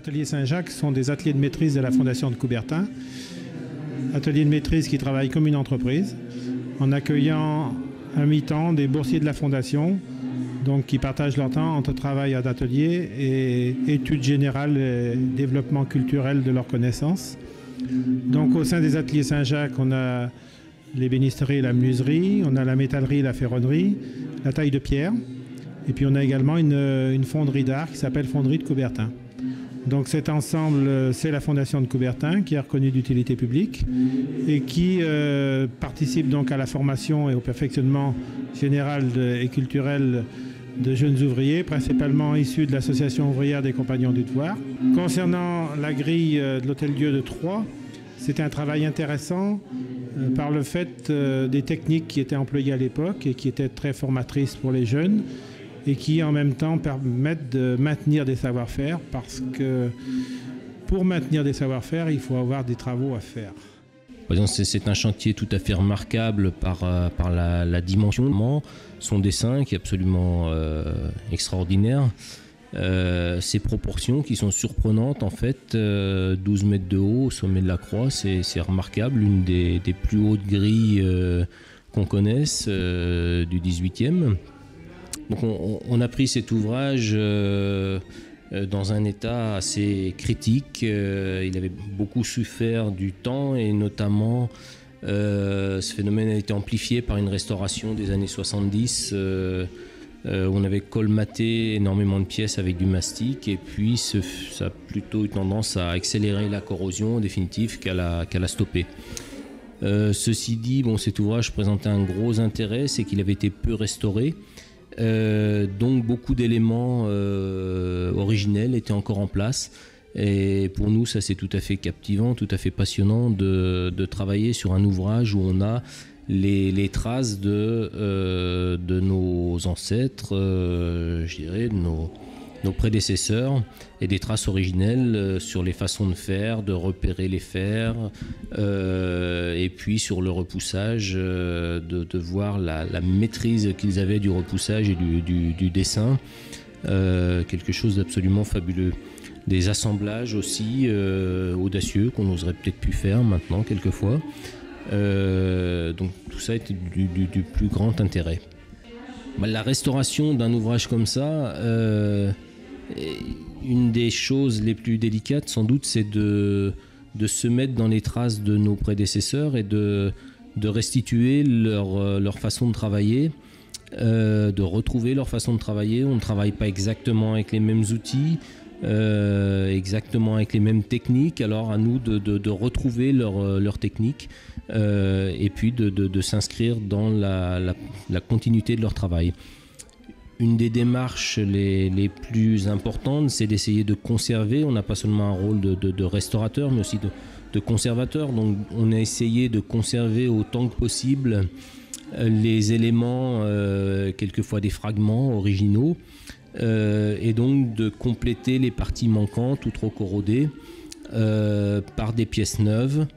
ateliers Saint-Jacques sont des ateliers de maîtrise de la Fondation de Coubertin. Ateliers de maîtrise qui travaillent comme une entreprise, en accueillant à mi-temps des boursiers de la Fondation, donc qui partagent leur temps entre travail à atelier et études générales et développement culturel de leurs connaissances. Donc au sein des ateliers Saint-Jacques, on a l'ébénisterie et la menuiserie, on a la métallerie et la ferronnerie, la taille de pierre, et puis on a également une fonderie d'art qui s'appelle Fonderie de Coubertin. Donc cet ensemble, c'est la Fondation de Coubertin qui est reconnue d'utilité publique et qui participe donc à la formation et au perfectionnement général et culturel de jeunes ouvriers, principalement issus de l'association ouvrière des Compagnons du Devoir. Concernant la grille de l'Hôtel-Dieu de Troyes, c'était un travail intéressant par le fait des techniques qui étaient employées à l'époque et qui étaient très formatrices pour les jeunes et qui en même temps permettent de maintenir des savoir-faire, parce que pour maintenir des savoir-faire, il faut avoir des travaux à faire. C'est un chantier tout à fait remarquable par la dimension, son dessin qui est absolument extraordinaire, ses proportions qui sont surprenantes en fait, 12 mètres de haut au sommet de la croix, c'est remarquable, une des plus hautes grilles qu'on connaisse du 18e. Donc on a pris cet ouvrage dans un état assez critique. Il avait beaucoup souffert du temps et notamment ce phénomène a été amplifié par une restauration des années 70 où on avait colmaté énormément de pièces avec du mastic et puis ça a plutôt eu tendance à accélérer la corrosion en définitive qu'à la stopper. Ceci dit, cet ouvrage présentait un gros intérêt, c'est qu'il avait été peu restauré. Donc beaucoup d'éléments originels étaient encore en place et pour nous ça c'est tout à fait captivant, tout à fait passionnant de travailler sur un ouvrage où on a les traces de nos ancêtres, je dirais de nos prédécesseurs et des traces originelles sur les façons de faire, de repérer les fers et puis sur le repoussage, de voir la maîtrise qu'ils avaient du repoussage et du dessin, quelque chose d'absolument fabuleux. Des assemblages aussi audacieux qu'on n'oserait peut-être plus faire maintenant quelquefois. Donc tout ça était du plus grand intérêt. La restauration d'un ouvrage comme ça, une des choses les plus délicates sans doute, c'est de se mettre dans les traces de nos prédécesseurs et de restituer leur façon de travailler, de retrouver leur façon de travailler. On ne travaille pas exactement avec les mêmes outils, exactement avec les mêmes techniques, alors à nous de retrouver leur technique et puis de s'inscrire dans la continuité de leur travail. Une des démarches les plus importantes, c'est d'essayer de conserver. On n'a pas seulement un rôle de restaurateur, mais aussi de conservateur. Donc on a essayé de conserver autant que possible les éléments, quelquefois des fragments originaux, et donc de compléter les parties manquantes ou trop corrodées par des pièces neuves,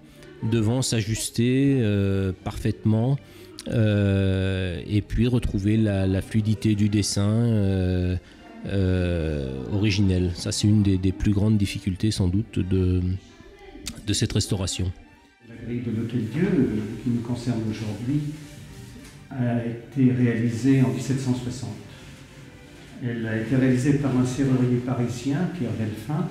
devant s'ajuster parfaitement. Et puis retrouver la fluidité du dessin originel. Ça, c'est une des plus grandes difficultés sans doute de cette restauration. La grille de l'Hôtel-Dieu, qui nous concerne aujourd'hui, a été réalisée en 1760. Elle a été réalisée par un serrurier parisien, Pierre Delphin.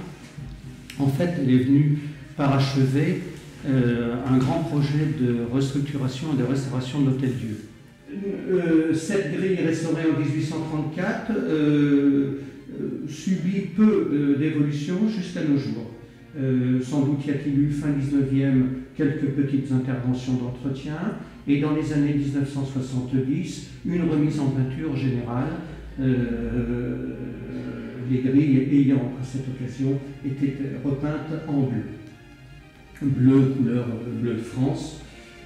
En fait, elle est venue parachever un grand projet de restructuration et de restauration de l'Hôtel-Dieu. Cette grille restaurée en 1834 subit peu d'évolution jusqu'à nos jours. Sans doute y a-t-il eu fin 19e quelques petites interventions d'entretien et dans les années 1970 une remise en peinture générale, les grilles ayant à cette occasion été repeintes en bleu. Bleu, couleur bleu de France,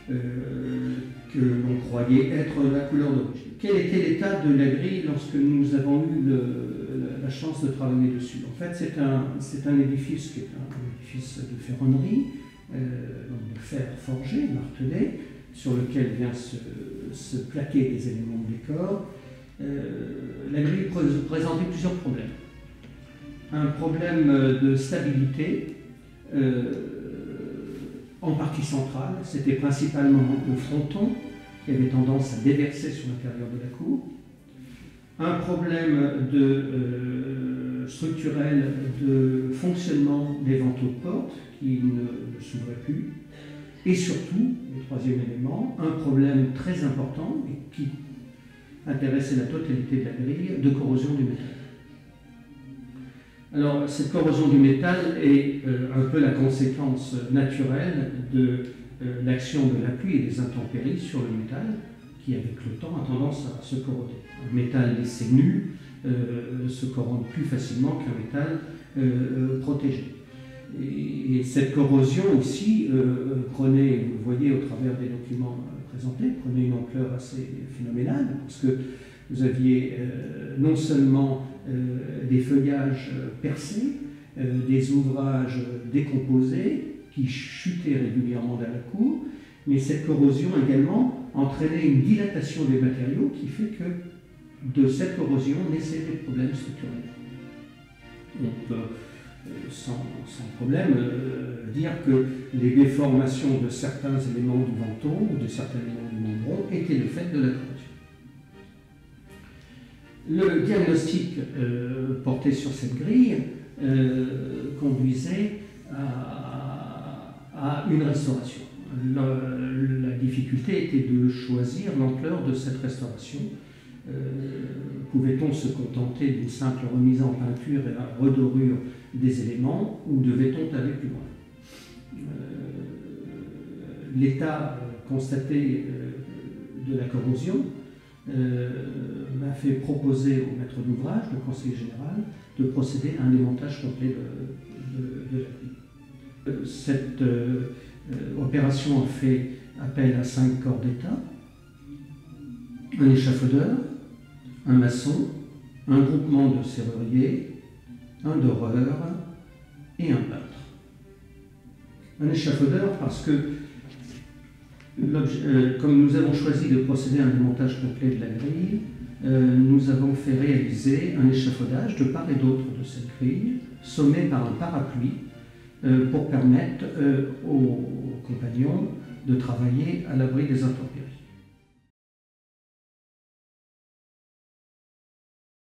que l'on croyait être la couleur d'origine. Quel était l'état de la grille lorsque nous avons eu la chance de travailler dessus? En fait, c'est un édifice qui est un édifice de ferronnerie, donc de fer forgé, martelé, sur lequel vient se plaquer des éléments de décor. La grille présentait plusieurs problèmes. un problème de stabilité en partie centrale. C'était principalement le fronton qui avait tendance à déverser sur l'intérieur de la cour. Un problème structurel de fonctionnement des vantaux de porte qui ne s'ouvraient plus. Et surtout, le troisième élément, un problème très important et qui intéressait la totalité de la grille, de corrosion du métal. Alors, cette corrosion du métal est un peu la conséquence naturelle de l'action de la pluie et des intempéries sur le métal, qui avec le temps a tendance à se corroder. Un métal laissé nu se corrompt plus facilement qu'un métal protégé. Et cette corrosion aussi prenait, vous le voyez au travers des documents présentés, prenait une ampleur assez phénoménale, parce que vous aviez non seulement des feuillages percés, des ouvrages décomposés qui chutaient régulièrement dans la cour, mais cette corrosion également entraînait une dilatation des matériaux qui fait que de cette corrosion naissaient des problèmes structurels. On peut sans problème dire que les déformations de certains éléments du vantaux ou de certains éléments du membron étaient le fait de la corrosion. Le diagnostic porté sur cette grille conduisait à une restauration. La difficulté était de choisir l'ampleur de cette restauration. Pouvait-on se contenter d'une simple remise en peinture et la redorure des éléments, ou devait-on aller plus loin? L'état constaté de la corrosion m'a fait proposer au maître d'ouvrage, le conseiller général, de procéder à un démontage complet de la grille. Cette opération a fait appel à 5 corps d'état, un échafaudeur, un maçon, un groupement de serruriers, un doreur et un peintre. Un échafaudeur parce que, comme nous avons choisi de procéder à un démontage complet de la grille, nous avons fait réaliser un échafaudage de part et d'autre de cette grille, sommé par un parapluie, pour permettre aux compagnons de travailler à l'abri des intempéries.